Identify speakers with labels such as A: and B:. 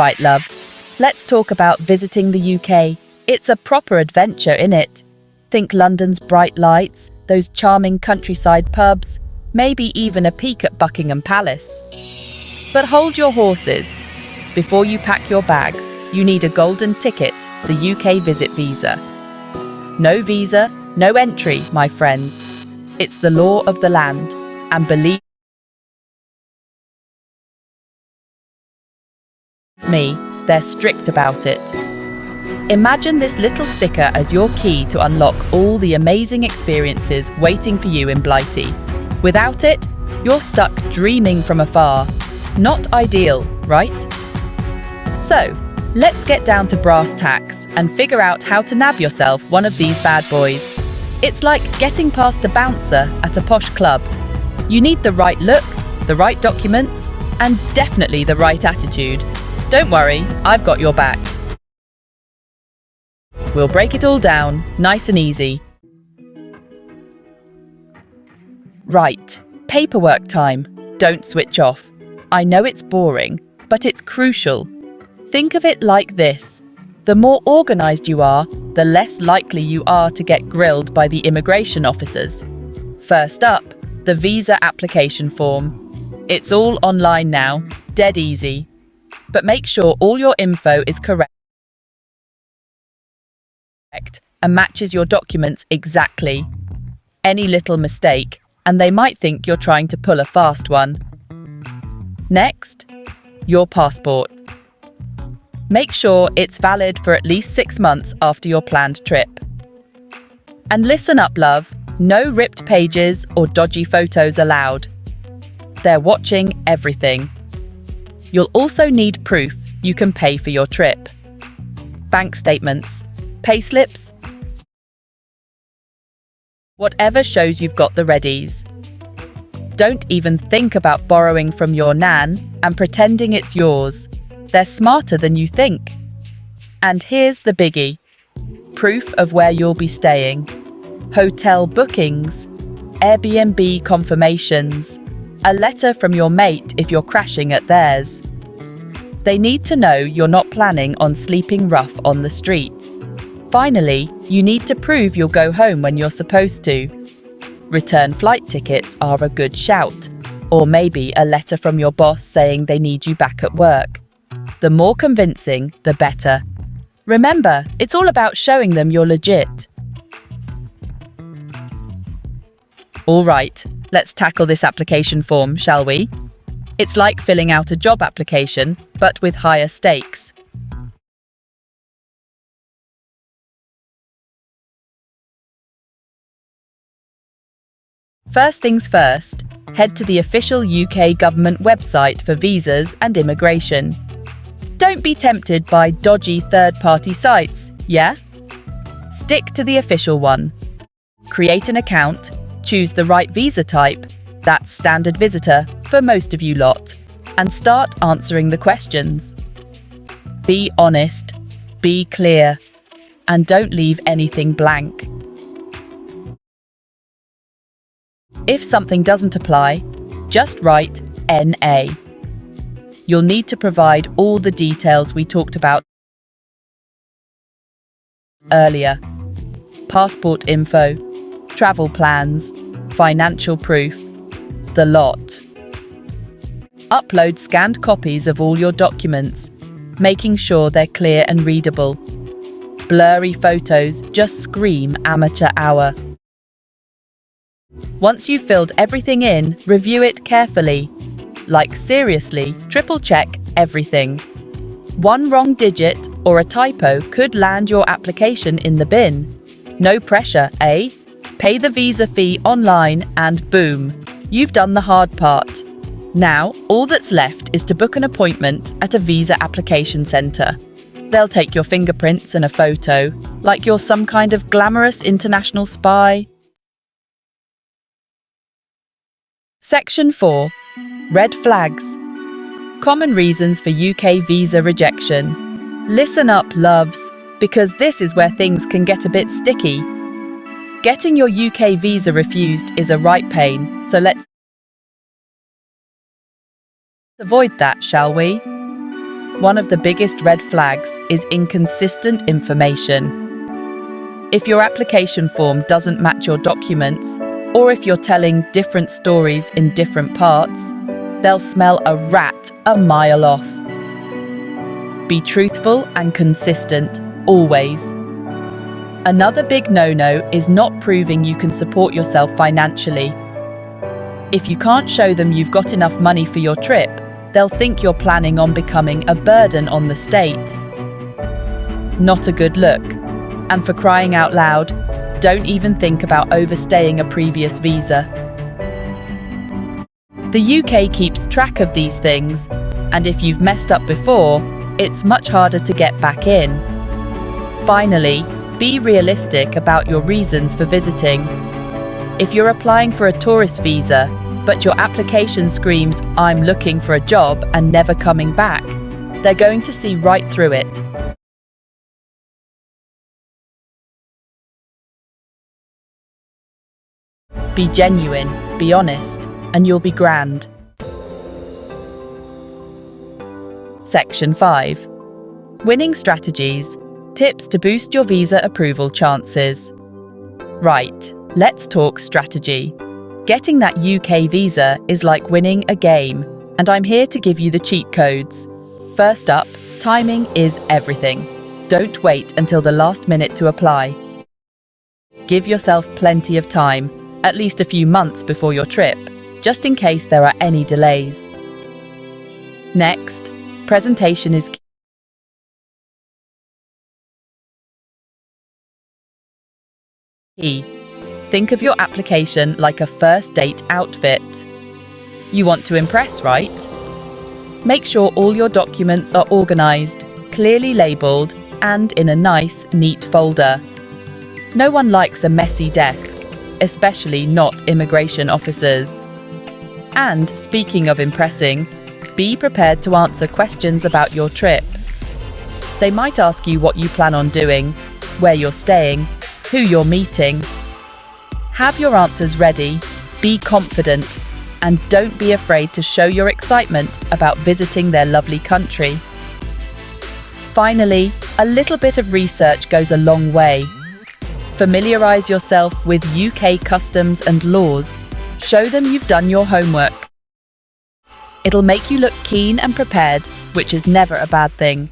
A: Right, loves. Let's talk about visiting the UK. It's a proper adventure, innit? Think London's bright lights, those charming countryside pubs, maybe even a peek at Buckingham Palace. But hold your horses. Before you pack your bags, you need a golden ticket, the UK Visit Visa. No visa, no entry, my friends. It's the law of the land, and believe me, they're strict about it. Imagine this little sticker as your key to unlock all the amazing experiences waiting for you in Blighty. Without it, you're stuck dreaming from afar. Not ideal, right? So, let's get down to brass tacks and figure out how to nab yourself one of these bad boys. It's like getting past a bouncer at a posh club. You need the right look, the right documents, and definitely the right attitude. Don't worry, I've got your back. We'll break it all down, nice and easy. Right, paperwork time. Don't switch off. I know it's boring, but it's crucial. Think of it like this. The more organised you are, the less likely you are to get grilled by the immigration officers. First up, the visa application form. It's all online now, dead easy. But make sure all your info is correct and matches your documents exactly. Any little mistake, and they might think you're trying to pull a fast one. Next, your passport. Make sure it's valid for at least 6 months after your planned trip. And listen up, love, no ripped pages or dodgy photos allowed. They're watching everything. You'll also need proof you can pay for your trip. Bank statements, payslips, whatever shows you've got the readies. Don't even think about borrowing from your nan and pretending it's yours. They're smarter than you think. And here's the biggie. Proof of where you'll be staying. Hotel bookings, Airbnb confirmations, a letter from your mate if you're crashing at theirs. They need to know you're not planning on sleeping rough on the streets. Finally, you need to prove you'll go home when you're supposed to. Return flight tickets are a good shout, or maybe a letter from your boss saying they need you back at work. The more convincing, the better. Remember, it's all about showing them you're legit. All right, let's tackle this application form, shall we? It's like filling out a job application, but with higher stakes. First things first, head to the official UK government website for visas and immigration. Don't be tempted by dodgy third-party sites, yeah? Stick to the official one. Create an account, choose the right visa type, that's standard visitor for most of you lot, and start answering the questions. Be honest, be clear, and don't leave anything blank. If something doesn't apply, just write NA. You'll need to provide all the details we talked about earlier. Passport info, travel plans, financial proof, the lot. Upload scanned copies of all your documents, making sure they're clear and readable. Blurry photos just scream amateur hour. Once you've filled everything in, review it carefully. Like seriously, triple check everything. One wrong digit or a typo could land your application in the bin. No pressure, eh? Pay the visa fee online and boom, you've done the hard part. Now, all that's left is to book an appointment at a visa application centre. They'll take your fingerprints and a photo, like you're some kind of glamorous international spy. Section 4. Red flags. Common reasons for UK visa rejection. Listen up, loves, because this is where things can get a bit sticky. Getting your UK visa refused is a right pain, so let's avoid that, shall we? One of the biggest red flags is inconsistent information. If your application form doesn't match your documents, or if you're telling different stories in different parts, they'll smell a rat a mile off. Be truthful and consistent, always. Another big no-no is not proving you can support yourself financially. If you can't show them you've got enough money for your trip, they'll think you're planning on becoming a burden on the state. Not a good look. And for crying out loud, don't even think about overstaying a previous visa. The UK keeps track of these things, and if you've messed up before, it's much harder to get back in. Finally, be realistic about your reasons for visiting. If you're applying for a tourist visa, but your application screams, "I'm looking for a job," and never coming back, they're going to see right through it. Be genuine, be honest, and you'll be grand. Section 5. Winning strategies. Tips to boost your visa approval chances. Right, let's talk strategy. Getting that UK visa is like winning a game, and I'm here to give you the cheat codes. First up, timing is everything. Don't wait until the last minute to apply. Give yourself plenty of time, at least a few months before your trip, just in case there are any delays. Next, presentation is key. Think of your application like a first date outfit. You want to impress, right? Make sure all your documents are organised, clearly labelled, and in a nice, neat folder. No one likes a messy desk, especially not immigration officers. And speaking of impressing, be prepared to answer questions about your trip. They might ask you what you plan on doing, where you're staying, who you're meeting. Have your answers ready, be confident, and don't be afraid to show your excitement about visiting their lovely country. Finally, a little bit of research goes a long way. Familiarise yourself with UK customs and laws. Show them you've done your homework. It'll make you look keen and prepared, which is never a bad thing.